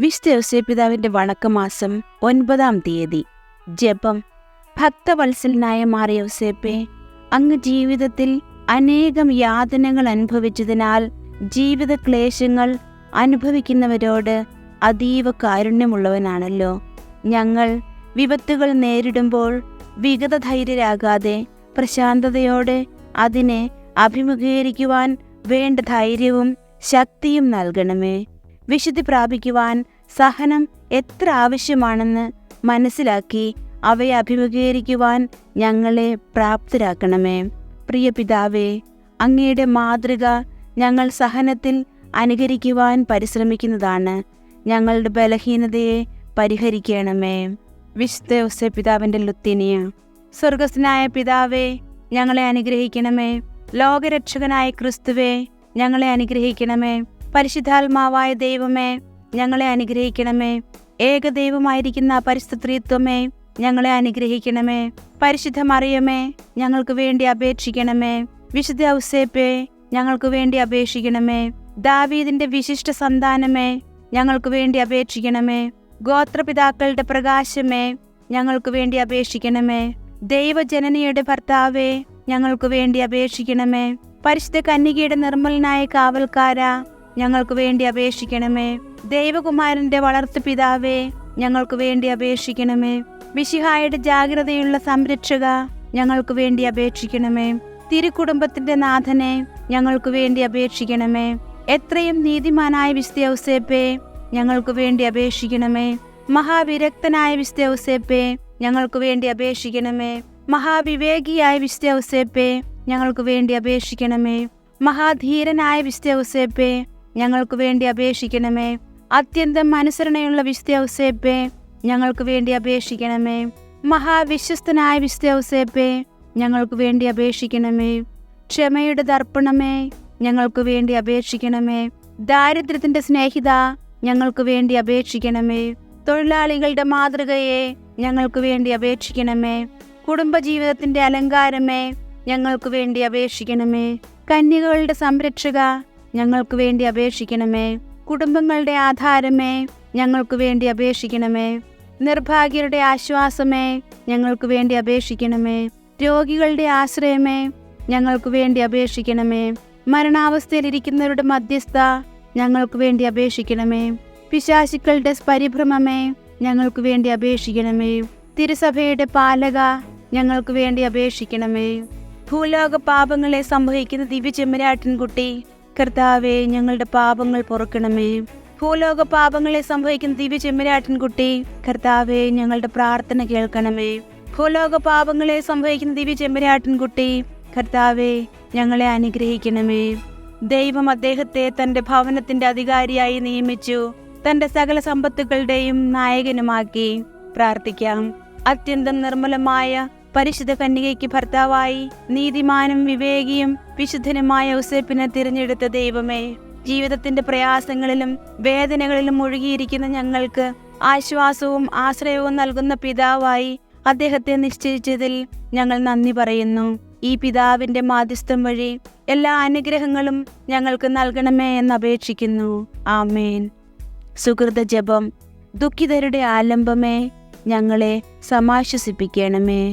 വിശുദ്ധ ഔസേപ്പിതാവിന്റെ വണക്കമാസം 9-ാം തീയതി. ജപം. ഭക്തവത്സലനായ മാർ ഔസേപ്പേ, അങ്ങ് ജീവിതത്തിൽ അനേകം യാതനകൾ അനുഭവിച്ചതിനാൽ ജീവിത ക്ലേശങ്ങൾ അനുഭവിക്കുന്നവരോട് അതീവ കാരുണ്യമുള്ളവനാണല്ലോ. ഞങ്ങൾ വിപത്തുകൾ നേരിടുമ്പോൾ വിഗതധൈര്യരാകാതെ പ്രശാന്തതയോടെ അതിനെ അഭിമുഖീകരിക്കുവാൻ വേണ്ട ധൈര്യവും ശക്തിയും നൽകണമേ. വിശുദ്ധി പ്രാപിക്കുവാൻ സഹനം എത്ര ആവശ്യമാണെന്ന് മനസ്സിലാക്കി അവയെ അഭിമുഖീകരിക്കുവാൻ ഞങ്ങളെ പ്രാപ്തരാക്കണമേ. പ്രിയ പിതാവേ, അങ്ങയുടെ മാതൃക ഞങ്ങൾ സഹനത്തിൽ അനുകരിക്കുവാൻ പരിശ്രമിക്കുന്നതാണ്. ഞങ്ങളുടെ ബലഹീനതയെ പരിഹരിക്കണമേ. വിശുദ്ധ ഔസേപ്പിതാവിന്റെ ലുത്തിനിയ. സ്വർഗസ്ഥനായ പിതാവേ, ഞങ്ങളെ അനുഗ്രഹിക്കണമേ. ലോകരക്ഷകനായ ക്രിസ്തുവേ, ഞങ്ങളെ അനുഗ്രഹിക്കണമേ. പരിശുദ്ധാത്മാവായ ദൈവമേ, ഞങ്ങളെ അനുഗ്രഹിക്കണമേ. ഏകദൈവമായിരിക്കുന്ന പരിശുദ്ധ ത്രിത്വമേ, ഞങ്ങളെ അനുഗ്രഹിക്കണമേ. പരിശുദ്ധ മറിയമേ, ഞങ്ങൾക്ക് വേണ്ടി അപേക്ഷിക്കണമേ. വിശുദ്ധ ഔസേപ്പേ, ഞങ്ങൾക്ക് വേണ്ടി അപേക്ഷിക്കണമേ. ദാവീദിന്റെ വിശിഷ്ട സന്താനമേ, ഞങ്ങൾക്ക് വേണ്ടി അപേക്ഷിക്കണമേ. ഗോത്രപിതാക്കളുടെ പ്രകാശമേ, ഞങ്ങൾക്ക് വേണ്ടി അപേക്ഷിക്കണമേ. ദൈവജനനിയുടെ ഭർത്താവേ, ഞങ്ങൾക്ക് വേണ്ടി അപേക്ഷിക്കണമേ. പരിശുദ്ധ കന്യകയുടെ നിർമ്മലനായ കാവൽക്കാര, ഞങ്ങൾക്ക് വേണ്ടി അപേക്ഷിക്കണമേ. ദൈവകുമാരന്റെ വളർത്തു പിതാവേ, ഞങ്ങൾക്ക് വേണ്ടി അപേക്ഷിക്കണമേ. മിശിഹായുടെ ജാഗ്രതയുള്ള സംരക്ഷക, ഞങ്ങൾക്ക് വേണ്ടി അപേക്ഷിക്കണമേ. തിരുക്കുടുംബത്തിന്റെ നാഥനെ, ഞങ്ങൾക്ക് വേണ്ടി അപേക്ഷിക്കണമേ. എത്രയും നീതിമാനായ വിശുദ്ധ ഔസേപ്പേ, ഞങ്ങൾക്ക് വേണ്ടി അപേക്ഷിക്കണമേ. മഹാവിരക്തനായ വിശുദ്ധ ഔസേപ്പേ, ഞങ്ങൾക്ക് വേണ്ടി അപേക്ഷിക്കണമേ. മഹാവിവേകിയായ വിശുദ്ധ ഔസേപ്പേ, ഞങ്ങൾക്ക് വേണ്ടി അപേക്ഷിക്കണമേ. മഹാധീരനായ വിശുദ്ധ ഔസേപ്പേ, ഞങ്ങൾക്ക് വേണ്ടി അപേക്ഷിക്കണമേ. അത്യന്തം അനുസരണയുള്ള വിശുദ്ധ ഔസേപ്പേ, ഞങ്ങൾക്ക് വേണ്ടി അപേക്ഷിക്കണമേ. മഹാവിശ്വസ്തനായ വിശുദ്ധ ഔസേപ്പേ, ഞങ്ങൾക്ക് വേണ്ടി അപേക്ഷിക്കണമേ. ക്ഷമയുടെ ദർപ്പണമേ, ഞങ്ങൾക്ക് വേണ്ടി അപേക്ഷിക്കണമേ. ദാരിദ്ര്യത്തിന്റെ സ്നേഹിത, ഞങ്ങൾക്ക് വേണ്ടി അപേക്ഷിക്കണമേ. തൊഴിലാളികളുടെ മാതൃകയെ, ഞങ്ങൾക്ക് വേണ്ടി അപേക്ഷിക്കണമേ. കുടുംബജീവിതത്തിന്റെ അലങ്കാരമേ, ഞങ്ങൾക്ക് വേണ്ടി അപേക്ഷിക്കണമേ. കന്യകകളുടെ സംരക്ഷക, ഞങ്ങൾക്ക് വേണ്ടി അപേക്ഷിക്കണമേ. കുടുംബങ്ങളുടെ ആധാരമേ, ഞങ്ങൾക്ക് വേണ്ടി അപേക്ഷിക്കണമേ. നിർഭാഗ്യരുടെ ആശ്വാസമേ, ഞങ്ങൾക്ക് വേണ്ടി അപേക്ഷിക്കണമേ. രോഗികളുടെ ആശ്രയമേ, ഞങ്ങൾക്ക് വേണ്ടി അപേക്ഷിക്കണമേ. മരണാവസ്ഥയിലിരിക്കുന്നവരുടെ മധ്യസ്ഥ, ഞങ്ങൾക്ക് വേണ്ടി അപേക്ഷിക്കണമേ. പിശാചുക്കളുടെ പരിഭ്രമമേ, ഞങ്ങൾക്ക് വേണ്ടി അപേക്ഷിക്കണമേ. തിരുസഭയുടെ പാലക, ഞങ്ങൾക്ക് വേണ്ടി അപേക്ഷിക്കണമേ. ഭൂലോക പാപങ്ങളെ സംഭവിക്കുന്ന ദിവ്യചെമ്മരാട്ടിൻകുട്ടി, കർത്താവേ, ഞങ്ങളുടെ പാപങ്ങൾ പൊറുക്കണമേ. ഭൂലോക പാപങ്ങളെ സംഭവിക്കുന്ന ദിവ്യചെമ്മരാട്ടിൻകുട്ടി, കർത്താവേ, ഞങ്ങളുടെ പ്രാർത്ഥന കേൾക്കണമേ. ഭൂലോക പാപങ്ങളെ സംഭവിക്കുന്ന ദിവ്യചെമ്മരാട്ടിൻകുട്ടി, കർത്താവേ, ഞങ്ങളെ അനുഗ്രഹിക്കണമേ. ദൈവം അദ്ദേഹത്തെ തന്റെ ഭവനത്തിന്റെ അധികാരിയായി നിയമിച്ചു, തന്റെ സകല സമ്പത്തുകളുടെയും നായകനുമാക്കി. പ്രാർത്ഥിക്കാം. അത്യന്തം നിർമ്മലമായ പരിശുദ്ധ കന്യകയ്ക്ക് ഭർത്താവായി നീതിമാനും വിവേകിയും വിശുദ്ധനുമായ ഔസേപ്പിനെ തിരഞ്ഞെടുത്ത ദൈവമേ, ജീവിതത്തിന്റെ പ്രയാസങ്ങളിലും വേദനകളിലും മുഴുകിയിരിക്കുന്ന ഞങ്ങൾക്ക് ആശ്വാസവും ആശ്രയവും നൽകുന്ന പിതാവായി അദ്ദേഹത്തെ നിശ്ചയിച്ചതിൽ ഞങ്ങൾ നന്ദി പറയുന്നു. ഈ പിതാവിന്റെ മാധ്യസ്ഥം വഴി എല്ലാ അനുഗ്രഹങ്ങളും ഞങ്ങൾക്ക് നൽകണമേ എന്ന് അപേക്ഷിക്കുന്നു. ആമേൻ. സുഹൃത ജപം. ദുഃഖിതരുടെ ആലംബമേ, ഞങ്ങളെ സമാശ്വസിപ്പിക്കണമേ.